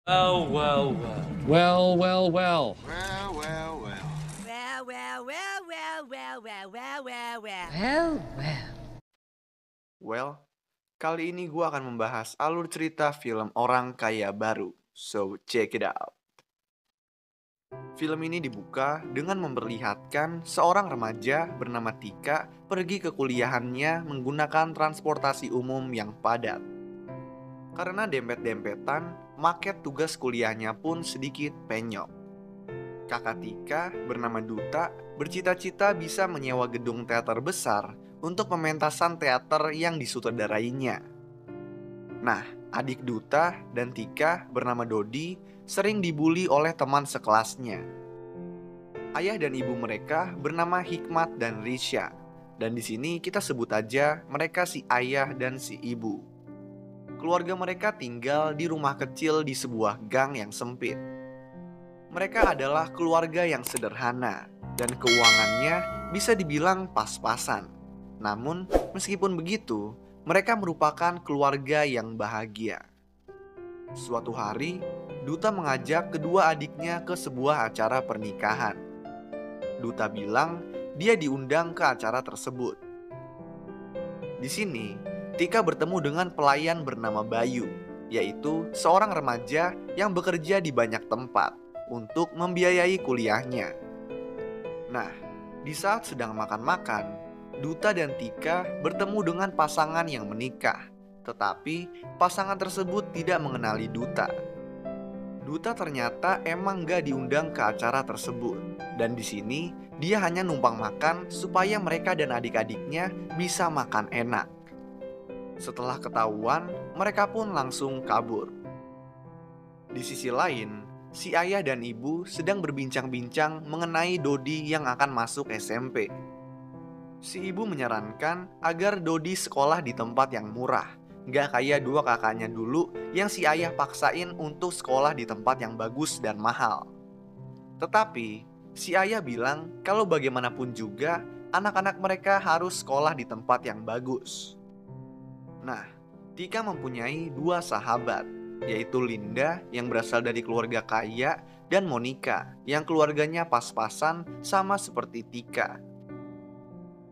Well, well, well. Well, well, well. Well, well, well. Well, well, well, well, well, well, well, well, well. Well, well. Well, kali ini gue akan membahas alur cerita film Orang Kaya Baru. So, check it out. Film ini dibuka dengan memperlihatkan seorang remaja bernama Tika pergi ke kuliahannya menggunakan transportasi umum yang padat. Karena dempet-dempetan, maket tugas kuliahnya pun sedikit penyok. Kakak Tika bernama Duta bercita-cita bisa menyewa gedung teater besar untuk pementasan teater yang disutradarainya. Nah, adik Duta dan Tika bernama Dodi sering dibully oleh teman sekelasnya. Ayah dan ibu mereka bernama Hikmat dan Risha, dan di sini kita sebut aja mereka si ayah dan si ibu. Keluarga mereka tinggal di rumah kecil di sebuah gang yang sempit. Mereka adalah keluarga yang sederhana dan keuangannya bisa dibilang pas-pasan. Namun, meskipun begitu, mereka merupakan keluarga yang bahagia. Suatu hari, Duta mengajak kedua adiknya ke sebuah acara pernikahan. Duta bilang dia diundang ke acara tersebut. Di sini, Tika bertemu dengan pelayan bernama Bayu, yaitu seorang remaja yang bekerja di banyak tempat untuk membiayai kuliahnya. Nah, di saat sedang makan-makan, Duta dan Tika bertemu dengan pasangan yang menikah, tetapi pasangan tersebut tidak mengenali Duta. Duta ternyata emang gak diundang ke acara tersebut, dan di sini dia hanya numpang makan supaya mereka dan adik-adiknya bisa makan enak. Setelah ketahuan, mereka pun langsung kabur. Di sisi lain, si ayah dan ibu sedang berbincang-bincang mengenai Dodi yang akan masuk SMP. Si ibu menyarankan agar Dodi sekolah di tempat yang murah, gak kayak dua kakaknya dulu yang si ayah paksain untuk sekolah di tempat yang bagus dan mahal. Tetapi, si ayah bilang kalau bagaimanapun juga, anak-anak mereka harus sekolah di tempat yang bagus. Nah, Tika mempunyai dua sahabat, yaitu Linda yang berasal dari keluarga kaya dan Monica yang keluarganya pas-pasan sama seperti Tika.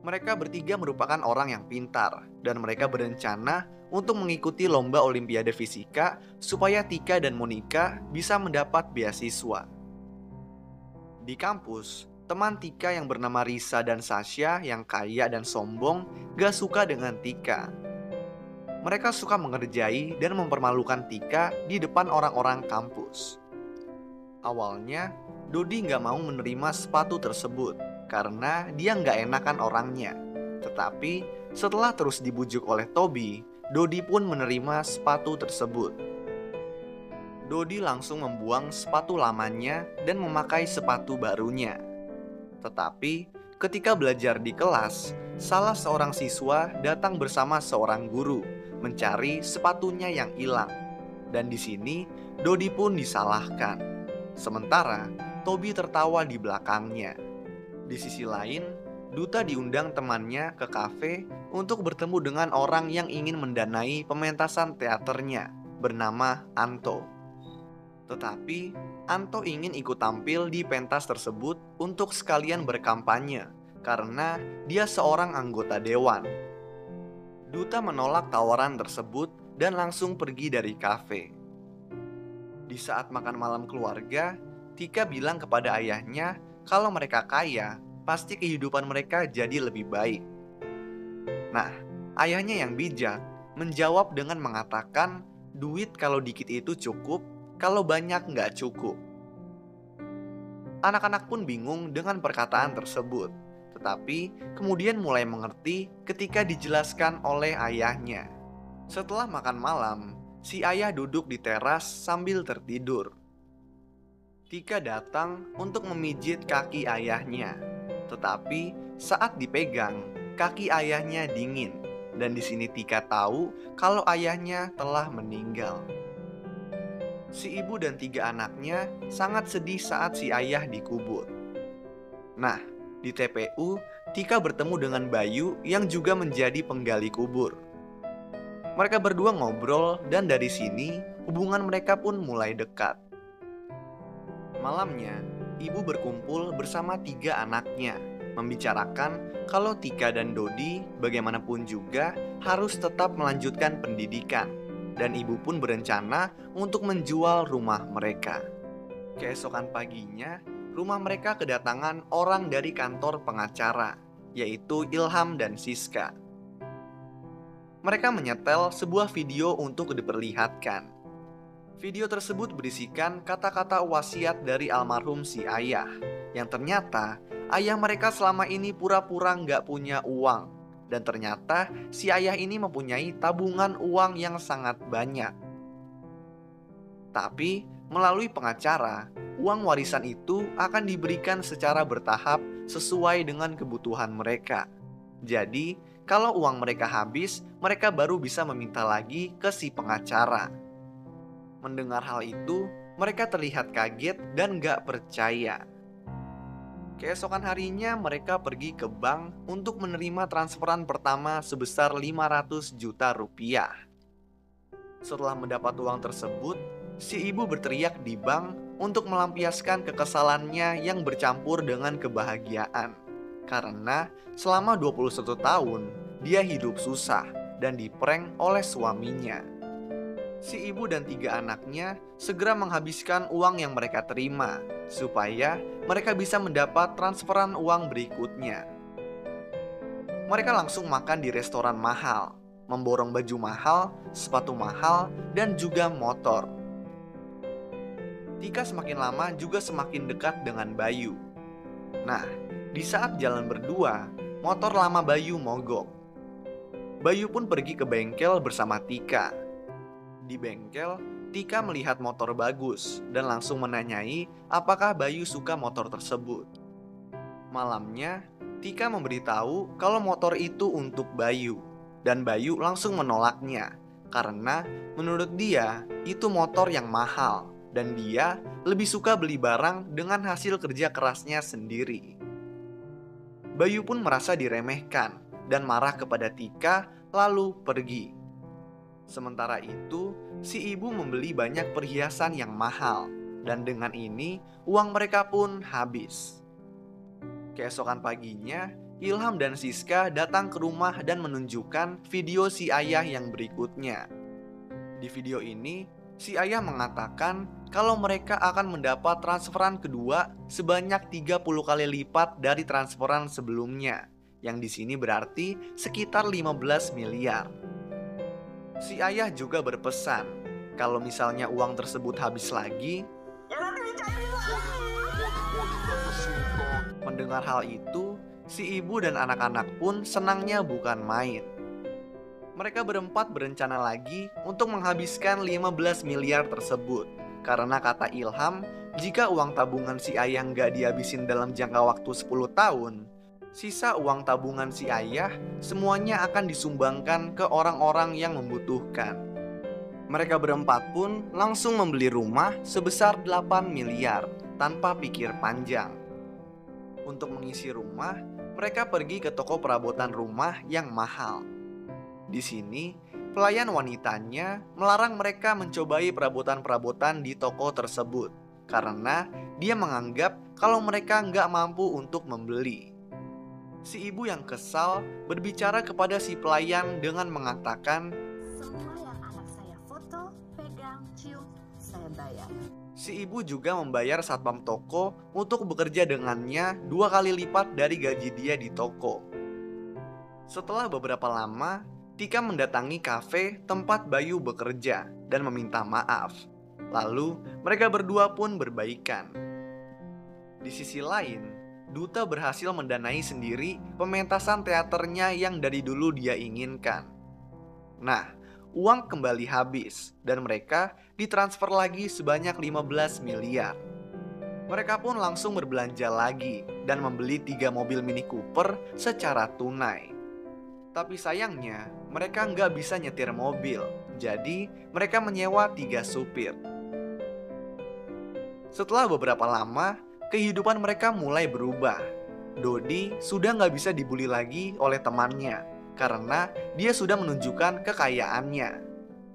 Mereka bertiga merupakan orang yang pintar dan mereka berencana untuk mengikuti lomba Olimpiade Fisika supaya Tika dan Monica bisa mendapat beasiswa. Di kampus, teman Tika yang bernama Risa dan Sasha yang kaya dan sombong gak suka dengan Tika. Mereka suka mengerjai dan mempermalukan Tika di depan orang-orang kampus. Awalnya, Dodi gak mau menerima sepatu tersebut karena dia gak enakan orangnya. Tetapi setelah terus dibujuk oleh Tobi, Dodi pun menerima sepatu tersebut. Dodi langsung membuang sepatu lamanya dan memakai sepatu barunya. Tetapi ketika belajar di kelas, salah seorang siswa datang bersama seorang guru mencari sepatunya yang hilang. Dan di sini Dodi pun disalahkan. Sementara Tobi tertawa di belakangnya. Di sisi lain, Duta diundang temannya ke kafe untuk bertemu dengan orang yang ingin mendanai pementasan teaternya bernama Anto. Tetapi Anto ingin ikut tampil di pentas tersebut untuk sekalian berkampanye karena dia seorang anggota dewan. Duta menolak tawaran tersebut dan langsung pergi dari kafe. Di saat makan malam keluarga, Tika bilang kepada ayahnya kalau mereka kaya, pasti kehidupan mereka jadi lebih baik. Nah, ayahnya yang bijak menjawab dengan mengatakan duit kalau dikit itu cukup, kalau banyak nggak cukup. Anak-anak pun bingung dengan perkataan tersebut. Tetapi kemudian mulai mengerti ketika dijelaskan oleh ayahnya. Setelah makan malam, si ayah duduk di teras sambil tertidur. Tika datang untuk memijit kaki ayahnya. Tetapi saat dipegang, kaki ayahnya dingin. Dan di sini Tika tahu kalau ayahnya telah meninggal. Si ibu dan tiga anaknya sangat sedih saat si ayah dikubur. Nah, di TPU, Tika bertemu dengan Bayu yang juga menjadi penggali kubur. Mereka berdua ngobrol dan dari sini hubungan mereka pun mulai dekat. Malamnya, ibu berkumpul bersama 3 anaknya, membicarakan kalau Tika dan Dodi bagaimanapun juga harus tetap melanjutkan pendidikan, dan ibu pun berencana untuk menjual rumah mereka. Keesokan paginya, rumah mereka kedatangan orang dari kantor pengacara, yaitu Ilham dan Siska. Mereka menyetel sebuah video untuk diperlihatkan. Video tersebut berisikan kata-kata wasiat dari almarhum si ayah, yang ternyata ayah mereka selama ini pura-pura nggak punya uang, dan ternyata si ayah ini mempunyai tabungan uang yang sangat banyak. Tapi melalui pengacara, uang warisan itu akan diberikan secara bertahap sesuai dengan kebutuhan mereka. Jadi, kalau uang mereka habis, mereka baru bisa meminta lagi ke si pengacara. Mendengar hal itu, mereka terlihat kaget dan gak percaya. Keesokan harinya mereka pergi ke bank untuk menerima transferan pertama sebesar 500 juta rupiah. Setelah mendapat uang tersebut, si ibu berteriak di bank untuk melampiaskan kekesalannya yang bercampur dengan kebahagiaan. Karena selama 21 tahun, dia hidup susah dan diprank oleh suaminya. Si ibu dan 3 anaknya segera menghabiskan uang yang mereka terima, supaya mereka bisa mendapat transferan uang berikutnya. Mereka langsung makan di restoran mahal, memborong baju mahal, sepatu mahal, dan juga motor. Tika semakin lama juga semakin dekat dengan Bayu. Nah, di saat jalan berdua, motor lama Bayu mogok. Bayu pun pergi ke bengkel bersama Tika. Di bengkel, Tika melihat motor bagus dan langsung menanyai apakah Bayu suka motor tersebut. Malamnya, Tika memberitahu kalau motor itu untuk Bayu, dan Bayu langsung menolaknya karena menurut dia itu motor yang mahal dan dia lebih suka beli barang dengan hasil kerja kerasnya sendiri. Bayu pun merasa diremehkan dan marah kepada Tika lalu pergi. Sementara itu, si ibu membeli banyak perhiasan yang mahal, dan dengan ini uang mereka pun habis. Keesokan paginya, Ilham dan Siska datang ke rumah dan menunjukkan video si ayah yang berikutnya. Di video ini, si ayah mengatakan kalau mereka akan mendapat transferan kedua sebanyak 30 kali lipat dari transferan sebelumnya, yang di sini berarti sekitar 15 miliar. Si ayah juga berpesan kalau misalnya uang tersebut habis lagi. Mendengar hal itu, si ibu dan anak-anak pun senangnya bukan main. Mereka berempat berencana lagi untuk menghabiskan 15 miliar tersebut. Karena kata Ilham, jika uang tabungan si ayah nggak dihabisin dalam jangka waktu 10 tahun, sisa uang tabungan si ayah semuanya akan disumbangkan ke orang-orang yang membutuhkan. Mereka berempat pun langsung membeli rumah sebesar 8 miliar tanpa pikir panjang. Untuk mengisi rumah, mereka pergi ke toko perabotan rumah yang mahal. Di sini, pelayan wanitanya melarang mereka mencobai perabotan-perabotan di toko tersebut karena dia menganggap kalau mereka nggak mampu untuk membeli. Si ibu yang kesal berbicara kepada si pelayan dengan mengatakan, "Semua yang anak saya foto, pegang, cium, saya bayar." Si ibu juga membayar satpam toko untuk bekerja dengannya 2 kali lipat dari gaji dia di toko. Setelah beberapa lama, Tika mendatangi kafe tempat Bayu bekerja dan meminta maaf. Lalu mereka berdua pun berbaikan. Di sisi lain, Duta berhasil mendanai sendiri pementasan teaternya yang dari dulu dia inginkan. Nah, uang kembali habis dan mereka ditransfer lagi sebanyak 15 miliar. Mereka pun langsung berbelanja lagi dan membeli 3 mobil Mini Cooper secara tunai. Tapi sayangnya, mereka nggak bisa nyetir mobil, jadi mereka menyewa 3 supir. Setelah beberapa lama, kehidupan mereka mulai berubah. Dodi sudah nggak bisa dibully lagi oleh temannya, karena dia sudah menunjukkan kekayaannya.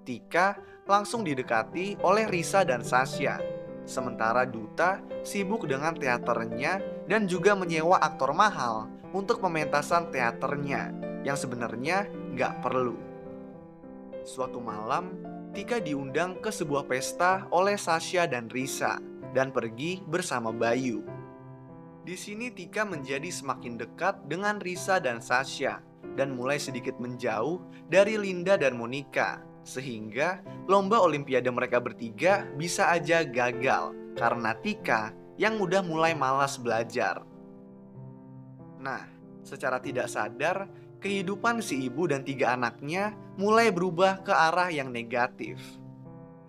Tika langsung didekati oleh Risa dan Sasha. Sementara Duta sibuk dengan teaternya dan juga menyewa aktor mahal untuk pementasan teaternya yang sebenarnya nggak perlu. Suatu malam, Tika diundang ke sebuah pesta oleh Sasha dan Risa dan pergi bersama Bayu. Di sini Tika menjadi semakin dekat dengan Risa dan Sasha dan mulai sedikit menjauh dari Linda dan Monica, sehingga lomba olimpiade mereka bertiga bisa aja gagal karena Tika yang udah mulai malas belajar. Nah, secara tidak sadar, kehidupan si ibu dan 3 anaknya mulai berubah ke arah yang negatif.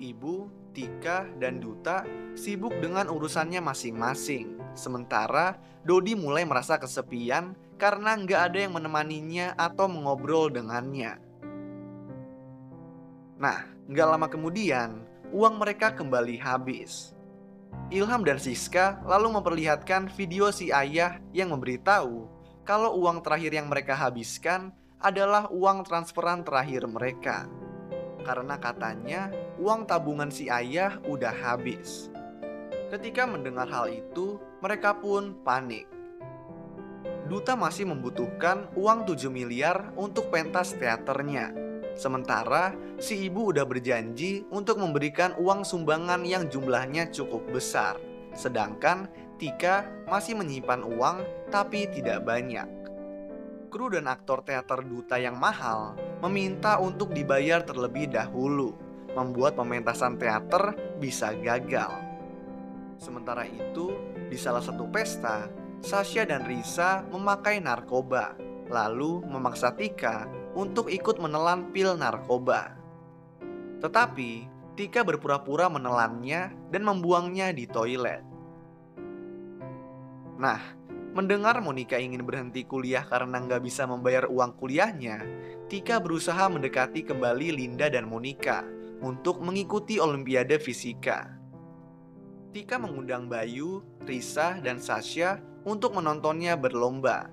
Ibu, Tika, dan Duta sibuk dengan urusannya masing-masing. Sementara Dodi mulai merasa kesepian karena nggak ada yang menemaninya atau mengobrol dengannya. Nah, nggak lama kemudian, uang mereka kembali habis. Ilham dan Siska lalu memperlihatkan video si ayah yang memberitahu kalau uang terakhir yang mereka habiskan adalah uang transferan terakhir mereka. Karena katanya uang tabungan si ayah udah habis. Ketika mendengar hal itu, mereka pun panik. Duta masih membutuhkan uang 7 miliar untuk pentas teaternya. Sementara si ibu udah berjanji untuk memberikan uang sumbangan yang jumlahnya cukup besar. Sedangkan Tika masih menyimpan uang tapi tidak banyak. Kru dan aktor teater Duta yang mahal meminta untuk dibayar terlebih dahulu, membuat pementasan teater bisa gagal. Sementara itu, di salah satu pesta, Sasha dan Risa memakai narkoba, lalu memaksa Tika untuk ikut menelan pil narkoba. Tetapi, Tika berpura-pura menelannya dan membuangnya di toilet. Nah, mendengar Monica ingin berhenti kuliah karena nggak bisa membayar uang kuliahnya, Tika berusaha mendekati kembali Linda dan Monica untuk mengikuti Olimpiade Fisika. Tika mengundang Bayu, Risa, dan Sasha untuk menontonnya berlomba.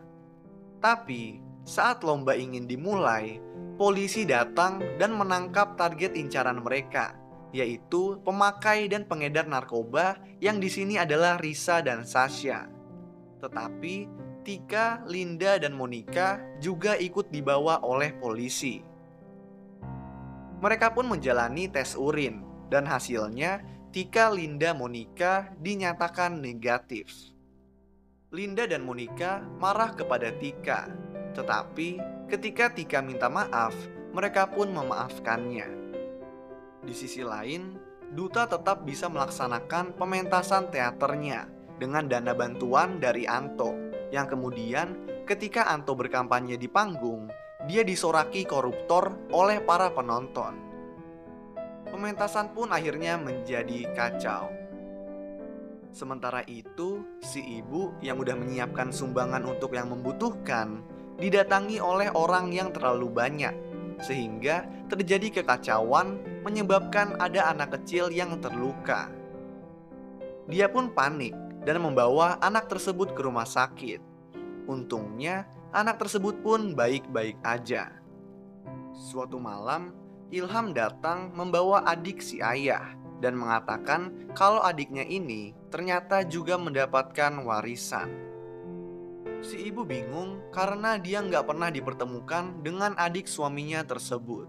Tapi, saat lomba ingin dimulai, polisi datang dan menangkap target incaran mereka, yaitu pemakai dan pengedar narkoba yang di sini adalah Risa dan Sasha. Tetapi, Tika, Linda, dan Monica juga ikut dibawa oleh polisi. Mereka pun menjalani tes urin, dan hasilnya Tika, Linda, Monica dinyatakan negatif. Linda dan Monica marah kepada Tika, tetapi ketika Tika minta maaf, mereka pun memaafkannya. Di sisi lain, Duta tetap bisa melaksanakan pementasan teaternya dengan dana bantuan dari Anto, yang kemudian ketika Anto berkampanye di panggung, dia disoraki koruptor oleh para penonton. Pementasan pun akhirnya menjadi kacau. Sementara itu, si ibu yang udah menyiapkan sumbangan untuk yang membutuhkan didatangi oleh orang yang terlalu banyak, sehingga terjadi kekacauan menyebabkan ada anak kecil yang terluka. Dia pun panik dan membawa anak tersebut ke rumah sakit. Untungnya, anak tersebut pun baik-baik aja. Suatu malam, Ilham datang membawa adik si ayah dan mengatakan kalau adiknya ini ternyata juga mendapatkan warisan. Si ibu bingung karena dia nggak pernah dipertemukan dengan adik suaminya tersebut.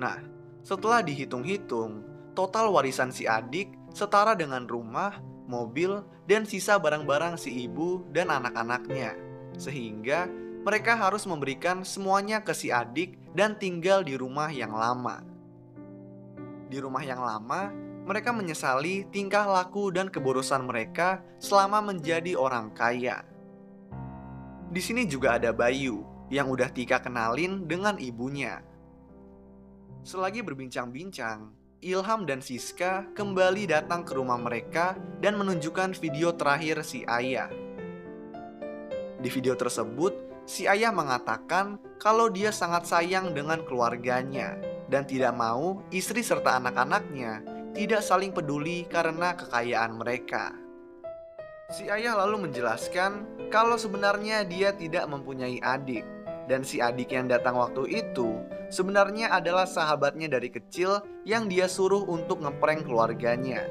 Nah, setelah dihitung-hitung, total warisan si adik setara dengan rumah, mobil, dan sisa barang-barang si ibu dan anak-anaknya. Sehingga mereka harus memberikan semuanya ke si adik dan tinggal di rumah yang lama. Di rumah yang lama, mereka menyesali tingkah laku dan keborosan mereka selama menjadi orang kaya. Di sini juga ada Bayu yang udah Tika kenalin dengan ibunya. Selagi berbincang-bincang, Ilham dan Siska kembali datang ke rumah mereka dan menunjukkan video terakhir si ayah. Di video tersebut, si ayah mengatakan kalau dia sangat sayang dengan keluarganya dan tidak mau istri serta anak-anaknya tidak saling peduli karena kekayaan mereka. Si ayah lalu menjelaskan kalau sebenarnya dia tidak mempunyai adik, Dan si adik yang datang waktu itu sebenarnya adalah sahabatnya dari kecil yang dia suruh untuk ngeprank keluarganya.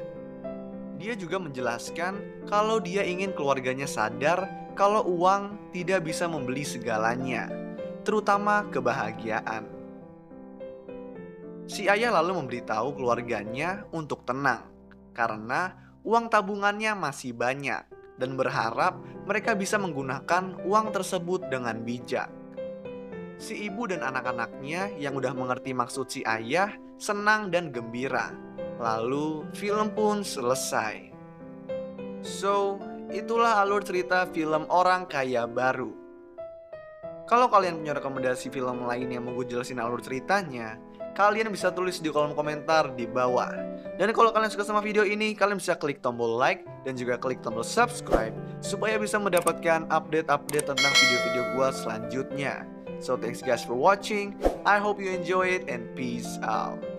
Dia juga menjelaskan kalau dia ingin keluarganya sadar kalau uang tidak bisa membeli segalanya, terutama kebahagiaan. Si ayah lalu memberitahu keluarganya untuk tenang, karena uang tabungannya masih banyak dan berharap mereka bisa menggunakan uang tersebut dengan bijak. Si ibu dan anak-anaknya yang udah mengerti maksud si ayah senang dan gembira. Lalu film pun selesai. So, itulah alur cerita film Orang Kaya Baru. Kalau kalian punya rekomendasi film lain yang mau gue jelasin alur ceritanya, kalian bisa tulis di kolom komentar di bawah. Dan kalau kalian suka sama video ini, kalian bisa klik tombol like dan juga klik tombol subscribe supaya bisa mendapatkan update-update tentang video-video gue selanjutnya. So thanks guys for watching. I hope you enjoy it and peace out.